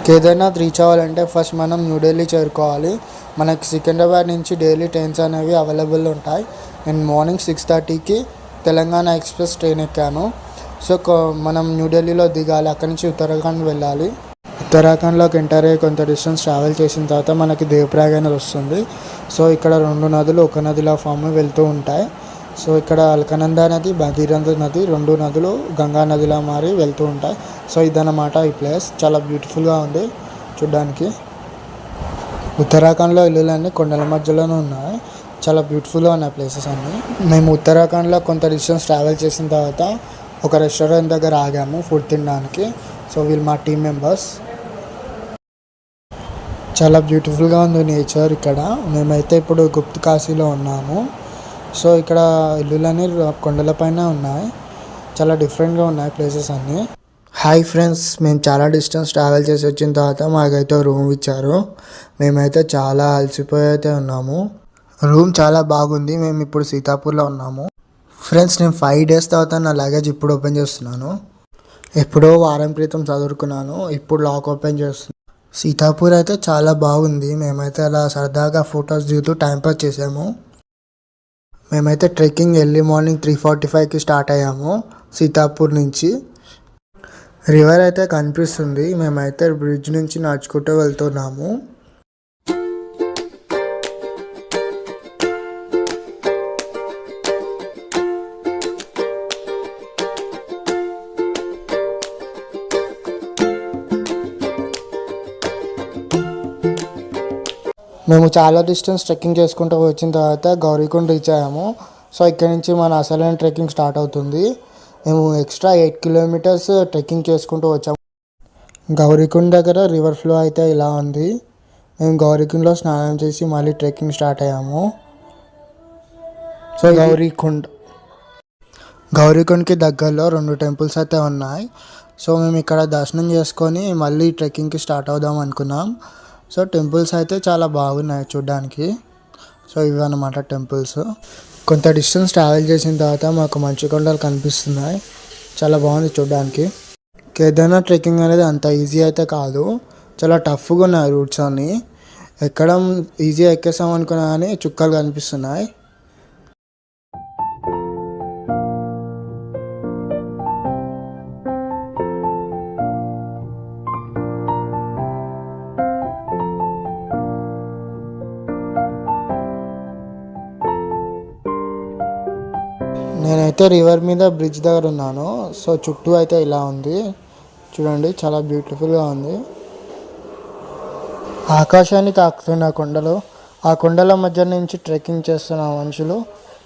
Kedarnath reach అవ్వాలంటే first మనం న్యూఢిల్లీ చేరుకోవాలి. మనకి సికింద్రాబాద్ నుంచి డైలీ ట్రైన్స్ అనేవి అవైలబుల్ ఉంటాయి. నేను మార్నింగ్ 6:30కి తెలంగాణ ఎక్స్ప్రెస్ ట్రైన్ ఎక్కాను. సో మనం న్యూఢిల్లీలో దిగాలి. అక్కడి నుంచి ఉత్తరాఖండ్ వెళ్ళాలి. ఉత్తరాఖండ్లోకి ఎంటర్ అయ్యి కొంత డిస్టెన్స్ ట్రావెల్ చేసిన తర్వాత మనకి దేవప్రయాగ్ అనేది వస్తుంది. సో ఇక్కడ 2 నదులు ఒక నదిలా ఫామ్ వెళ్తూ ఉంటాయి. సో ఇక్కడ అల్కనందా నది, భగీరథ నది, 2 నదులు గంగా నదిలా మారి వెళ్తూ ఉంటాయి. సో ఇదన్నమాట ఈ ప్లేస్. చాలా బ్యూటిఫుల్గా ఉంది చూడ్డానికి. ఉత్తరాఖండ్లో ఇల్లులన్నీ కొండల మధ్యలోనే ఉన్నాయి. చాలా బ్యూటిఫుల్గా ఉన్నాయి ప్లేసెస్ అన్నీ. మేము ఉత్తరాఖండ్లో కొంత డిస్టెన్స్ ట్రావెల్ చేసిన తర్వాత ఒక రెస్టారెంట్ దగ్గర ఆగాము ఫుడ్ తినడానికి. సో వీళ్ళు మా టీం మెంబర్స్. చాలా బ్యూటిఫుల్గా ఉంది నేచర్ ఇక్కడ. మేమైతే ఇప్పుడు గుప్త్ కాశీలో ఉన్నాము. సో ఇక్కడ ఇల్లులన్నీ కొండలపైన ఉన్నాయి. చాలా డిఫరెంట్గా ఉన్నాయి ప్లేసెస్ అన్నీ. హాయ్ ఫ్రెండ్స్, మేము చాలా డిస్టెన్స్ ట్రావెల్ చేసి వచ్చిన తర్వాత మాకైతే రూమ్ ఇచ్చారు. మేమైతే చాలా అలసిపోయి అయితే ఉన్నాము. రూమ్ చాలా బాగుంది. మేము ఇప్పుడు సీతాపూర్లో ఉన్నాము. ఫ్రెండ్స్, నేను 5 days తర్వాత నా లగేజ్ ఇప్పుడు ఓపెన్ చేస్తున్నాను. ఎప్పుడో వారం క్రితం చదువుకున్నాను, ఇప్పుడు లాక్ ఓపెన్ చేస్తున్నాను. సీతాపూర్ అయితే చాలా బాగుంది. మేమైతే అలా సరదాగా ఫొటోస్ దిగుతూ టైంపాస్ చేసాము. మేమైతే ట్రెక్కింగ్ ఎర్లీ మార్నింగ్ 3:45కి స్టార్ట్ అయ్యాము సీతాపూర్ నుంచి. రివర్ అయితే కనిపిస్తుంది. మేమైతే బ్రిడ్జ్ నుంచి నడుచుకుంటూ వెళ్తున్నాము. మేము చాలా డిస్టెన్స్ ట్రెక్కింగ్ చేసుకుంటూ వచ్చిన తర్వాత గౌరీకుండ్ రీచ్ అయ్యాము. సో ఇక్కడ నుంచి మన అసలైన ట్రెక్కింగ్ స్టార్ట్ అవుతుంది. మేము ఎక్స్ట్రా 8 kilometers ట్రెక్కింగ్ చేసుకుంటూ వచ్చాము. గౌరీకుండ్ దగ్గర రివర్ ఫ్లో అయితే ఇలా ఉంది. మేము గౌరీకుండ్లో స్నానం చేసి మళ్ళీ ట్రెక్కింగ్ స్టార్ట్ అయ్యాము. సో గౌరీకుండ్కి దగ్గరలో 2 temples అయితే ఉన్నాయి. సో మేము ఇక్కడ దర్శనం చేసుకొని మళ్ళీ ట్రెక్కింగ్కి స్టార్ట్ అవుదాం అనుకున్నాం. సో టెంపుల్స్ అయితే చాలా బాగున్నాయి చూడ్డానికి. సో ఇవి అన్నమాట టెంపుల్స్. కొంత డిస్టెన్స్ ట్రావెల్ చేసిన తర్వాత మాకు మంచు కొండలు కనిపిస్తున్నాయి. చాలా బాగుంది చూడ్డానికి. కేదార్నాథ్ ట్రెక్కింగ్ అనేది అంత ఈజీ అయితే కాదు. చాలా టఫ్గా ఉన్నాయి రూట్స్ అన్నీ. ఎక్కడం ఈజీ ఎక్కేసాం అనుకున్నా కానీ చుక్కలు కనిపిస్తున్నాయి. నేనైతే రివర్ మీద బ్రిడ్జ్ దగ్గర ఉన్నాను. సో చుట్టూ అయితే ఇలా ఉంది చూడండి, చాలా బ్యూటిఫుల్గా ఉంది. ఆకాశాన్ని తాకుతున్న కొండలు, ఆ కొండల మధ్య నుంచి ట్రెక్కింగ్ చేస్తున్న మనుషులు,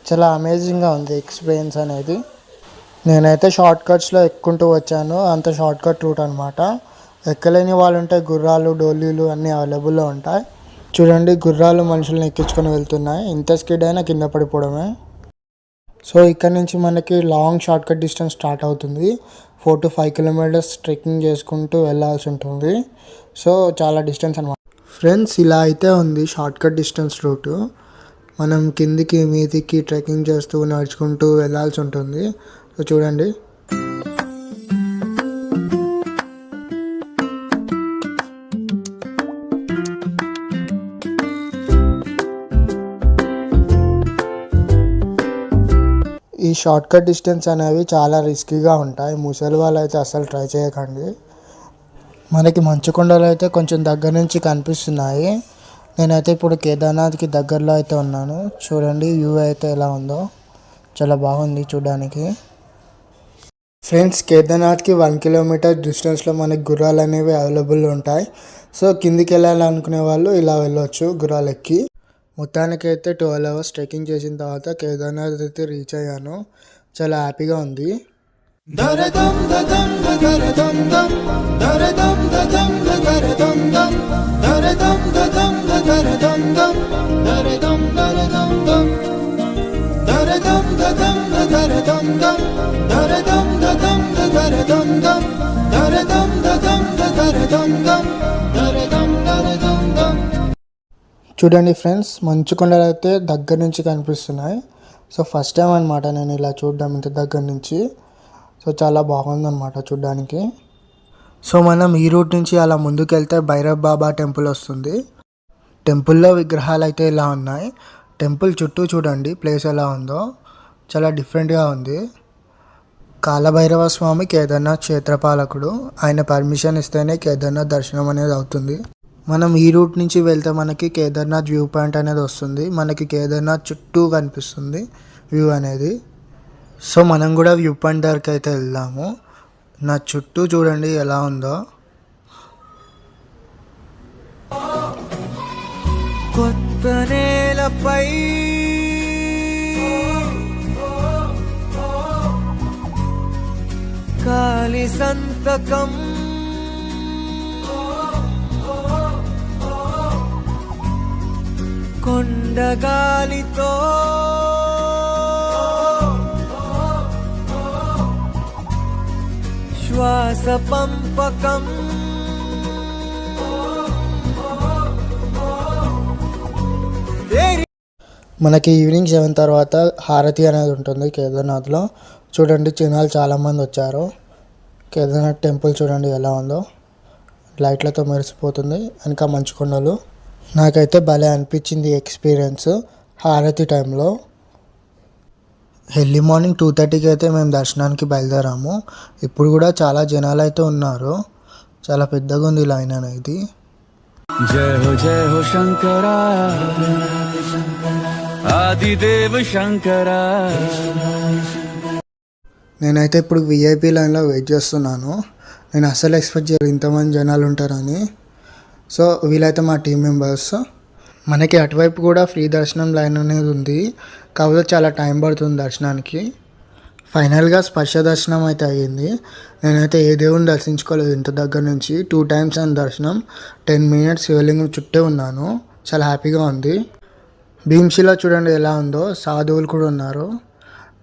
చాలా అమేజింగ్గా ఉంది ఎక్స్పీరియన్స్ అనేది. నేనైతే షార్ట్ కట్స్లో ఎక్కుంటూ వచ్చాను. అంత షార్ట్ కట్ రూట్ అనమాట. ఎక్కలేని వాళ్ళు ఉంటే గుర్రాలు, డోలీలు అన్నీ అవైలబుల్లో ఉంటాయి. చూడండి, గుర్రాలు మనుషుల్ని ఎక్కించుకొని వెళ్తున్నాయి. ఇంత స్పీడ్ అయినా కింద పడిపోవడమే. సో ఇక్కడ నుంచి మనకి long short cut distance start అవుతుంది. 4 to 5 kilometers ట్రెక్కింగ్ చేసుకుంటూ వెళ్ళాల్సి ఉంటుంది. సో చాలా డిస్టెన్స్ అనమాట. ఫ్రెండ్స్, ఇలా అయితే ఉంది షార్ట్ కట్ డిస్టెన్స్ రూటు. మనం కిందికి మీదికి ట్రెక్కింగ్ చేస్తూ నడుచుకుంటూ వెళ్ళాల్సి ఉంటుంది. సో చూడండి, ఈ షార్ట్ కట్ డిస్టెన్స్ అనేవి చాలా రిస్కీగా ఉంటాయి. ముసలి వాళ్ళు అయితే అస్సలు ట్రై చేయకండి. మనకి మంచు కొండలు అయితే కొంచెం దగ్గర నుంచి కనిపిస్తున్నాయి. నేనైతే ఇప్పుడు కేదార్నాథ్కి దగ్గరలో అయితే ఉన్నాను. చూడండి వ్యూ అయితే ఎలా ఉందో, చాలా బాగుంది చూడడానికి. ఫ్రెండ్స్, కేదార్నాథ్కి 1 kilometer డిస్టెన్స్లో మనకి గుర్రాలు అనేవి అవైలబుల్ ఉంటాయి. సో కిందికి వెళ్ళాలనుకునే వాళ్ళు ఇలా వెళ్ళొచ్చు గుర్రాలు ఎక్కి. మొత్తానికి అయితే 12 hours ట్రెక్కింగ్ చేసిన తర్వాత కేదార్నాథ్ అయితే రీచ్ అయ్యాను. చాలా హ్యాపీగా ఉంది. చూడండి ఫ్రెండ్స్, మంచు కొండలు అయితే దగ్గర నుంచి కనిపిస్తున్నాయి. సో ఫస్ట్ టైం అనమాట నేను ఇలా చూడడం ఇంత దగ్గర నుంచి. సో చాలా బాగుందన్నమాట చూడడానికి. సో మనం ఈ రూట్ నుంచి అలా ముందుకు వెళ్తే భైరవ్ బాబా టెంపుల్ వస్తుంది. టెంపుల్లో విగ్రహాలు అయితే ఇలా ఉన్నాయి. టెంపుల్ చుట్టూ చూడండి ప్లేస్ ఎలా ఉందో, చాలా డిఫరెంట్గా ఉంది. కాలభైరవ స్వామి కేదార్నాథ్ క్షేత్రపాలకుడు, ఆయన పర్మిషన్ ఇస్తేనే కేదార్నాథ్ దర్శనం అనేది అవుతుంది. మనం ఈ రూట్ నుంచి వెళ్తే మనకి కేదార్నాథ్ వ్యూ పాయింట్ అనేది వస్తుంది. మనకి కేదార్నాథ్ చుట్టూ కనిపిస్తుంది వ్యూ అనేది. సో మనం కూడా వ్యూ పాయింట్ దగ్గరికి అయితే వెళ్దాము. నా చుట్టూ చూడండి ఎలా ఉందో. కొత్త నేలపై కాలి సంతకం, కొండగాలితో శ్వాస పంపకం, మనకి ఈవినింగ్ 7 తర్వాత హారతి అనేది ఉంటుంది కేదార్నాథ్లో. చూడండి జనాలు చాలామంది వచ్చారు. కేదార్నాథ్ టెంపుల్ చూడండి ఎలా ఉందో, లైట్లతో మెరిసిపోతుంది. వెనక మంచు కొండలు. నాకైతే భలే అనిపించింది ఎక్స్పీరియన్స్ హారతి టైంలో. ఎర్లీ మార్నింగ్ 2:30కి అయితే మేము దర్శనానికి బయలుదేరాము. ఇప్పుడు కూడా చాలా జనాలు అయితే ఉన్నారు. చాలా పెద్దగా ఉంది లైన్ అనేది. జయ హో శంకరా ఆదిదేవ శంకరా. నేనైతే ఇప్పుడు విఐపి లైన్లో వెయిట్ చేస్తున్నాను. నేను అస్సలు ఎక్స్పెక్ట్ చేయలేదు ఇంతమంది జనాలు ఉంటారని. సో వీళ్ళైతే మా టీం మెంబర్స్. మనకి అటువైపు కూడా ఫ్రీ దర్శనం లైన్ అనేది ఉంది, కాకపోతే చాలా టైం పడుతుంది దర్శనానికి. ఫైనల్గా స్పర్శ దర్శనం అయితే అయ్యింది. నేనైతే ఏ దేవుని దర్శించుకోలేదు ఇంత దగ్గర నుంచి. 2 times అని దర్శనం. 10 minutes శివలింగం చుట్టే ఉన్నాను. చాలా హ్యాపీగా ఉంది. భీమ్షిలో చూడండి ఎలా ఉందో, సాధువులు కూడా ఉన్నారు.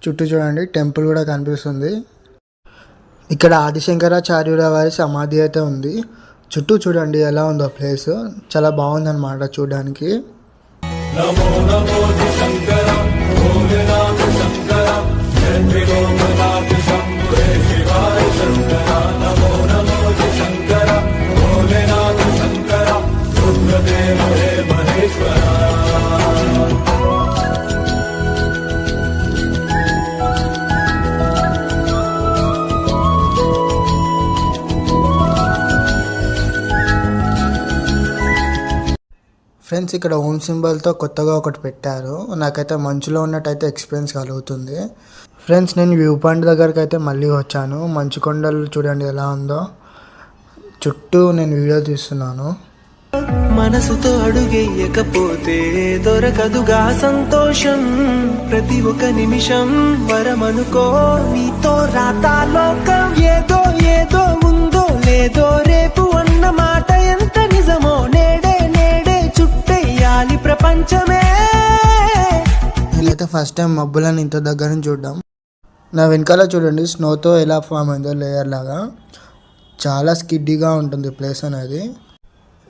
చుట్టూ చూడండి టెంపుల్ కూడా కనిపిస్తుంది. ఇక్కడ ఆదిశంకరాచార్యుల వారి సమాధి అయితే ఉంది. చుట్టూ చూడండి ఎలా ఉందో ప్లేస్, చాలా బాగుందన్నమాట చూడడానికి. నమో నమో శంకర భోలేనాథ శంకర జయ శంభురే శివాయ శంకర. నమో నమో శంకర భోలేనాథ శంకర రుద్రదేవ హే మహేశ్వర. ఫ్రెండ్స్ ఇక్కడ ఓం సింబల్తో కొత్తగా ఒకటి పెట్టారు. నాకైతే మంచులో ఉన్నట్టయితే ఎక్స్పీరియన్స్ కలుగుతుంది. ఫ్రెండ్స్ నేను వ్యూ పాయింట్ దగ్గరికి అయితే మళ్ళీ వచ్చాను. మంచు కొండలు చూడండి ఎలా ఉందో. చుట్టూ నేను వీడియో తీస్తున్నాను. మనసుతో అడుగేయకపోతే దొరకదుగా సంతోషం. ప్రతి ఒక్క నిమిషం వరమనుకో, నీతో రాతా లోకం. ఏదో ఏదో ఉందో లేదో రేపు అన్న మాట ఎంత నిజమో, నేడే నేడే చుట్టేయాలి ప్రపంచమే. నేనైతే ఫస్ట్ టైం మబ్బులను ఇంత దగ్గర నుంచి చూడడం. నా వెనకాల చూడండి స్నోతో ఎలా ఫామ్ అయిందో లేయర్ లాగా. చాలా స్కిడ్డీగా ఉంటుంది ప్లేస్ అనేది.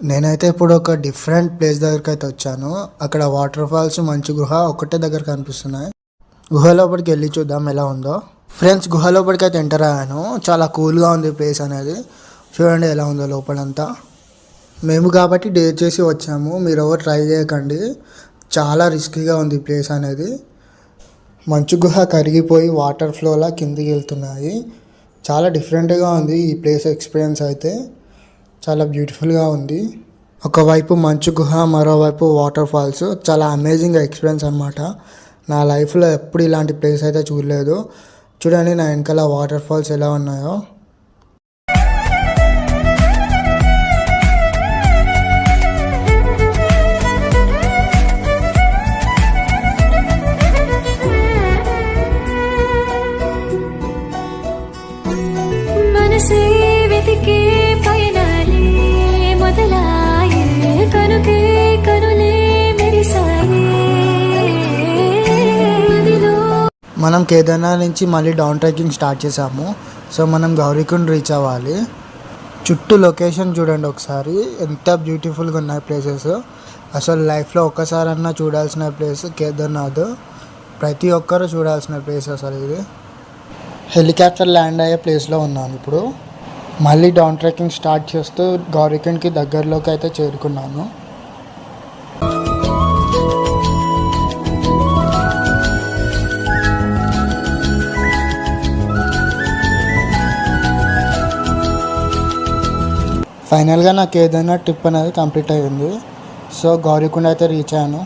నేనైతే ఇప్పుడు ఒక డిఫరెంట్ ప్లేస్ దగ్గరికి అయితే వచ్చాను. అక్కడ వాటర్ ఫాల్స్, మంచు గుహ ఒకటే దగ్గర కనిపిస్తున్నాయి. గుహ లోపలికి వెళ్ళి చూద్దాం ఎలా ఉందో. ఫ్రెండ్స్ గుహ లోపలికి అయితే ఎంటర్ అయ్యాను. చాలా కూల్గా ఉంది ప్లేస్ అనేది. చూడండి ఎలా ఉందో లోపలంతా. మేము కాబట్టి డేర్ చేసి వచ్చాము, మీరు ఎవరు ట్రై చేయకండి. చాలా రిస్కీగా ఉంది ప్లేస్ అనేది. మంచు గుహ కరిగిపోయి వాటర్ ఫ్లోలా కిందికి వెళ్తున్నాయి. చాలా డిఫరెంట్గా ఉంది ఈ ప్లేస్ ఎక్స్పీరియన్స్ అయితే. చాలా బ్యూటిఫుల్గా ఉంది. ఒకవైపు మంచు గుహ, మరోవైపు వాటర్ ఫాల్స్. చాలా అమేజింగ్ ఎక్స్పీరియన్స్ అనమాట. నా లైఫ్లో ఎప్పుడు ఇలాంటి ప్లేస్ అయితే చూడలేదు. చూడండి నా వెనకాల వాటర్ ఫాల్స్ ఎలా ఉన్నాయో. మనం కేదార్నాథ్ నుంచి మళ్ళీ డౌన్ ట్రెక్కింగ్ స్టార్ట్ చేసాము. సో మనం గౌరీకుండ్ రీచ్ అవ్వాలి. చుట్టూ లొకేషన్ చూడండి ఒకసారి, ఎంత బ్యూటిఫుల్గా ఉన్నాయి ప్లేసెస్. అసలు లైఫ్లో ఒక్కసారన్నా చూడాల్సిన ప్లేస్ కేదార్నాథ్. ప్రతి ఒక్కరు చూడాల్సిన ప్లేస్ అసలు ఇది. హెలికాప్టర్ ల్యాండ్ అయ్యే ప్లేస్లో ఉన్నాను ఇప్పుడు. మళ్ళీ డౌన్ ట్రెక్కింగ్ స్టార్ట్ చేస్తూ గౌరీకుండ్కి దగ్గరలోకి అయితే చేరుకున్నాను. ఫైనల్గా నాకు ఏదైనా ట్రిప్ అనేది కంప్లీట్ అయ్యింది. సో గౌరీకుండ్ అయితే రీచ్ అయ్యాను.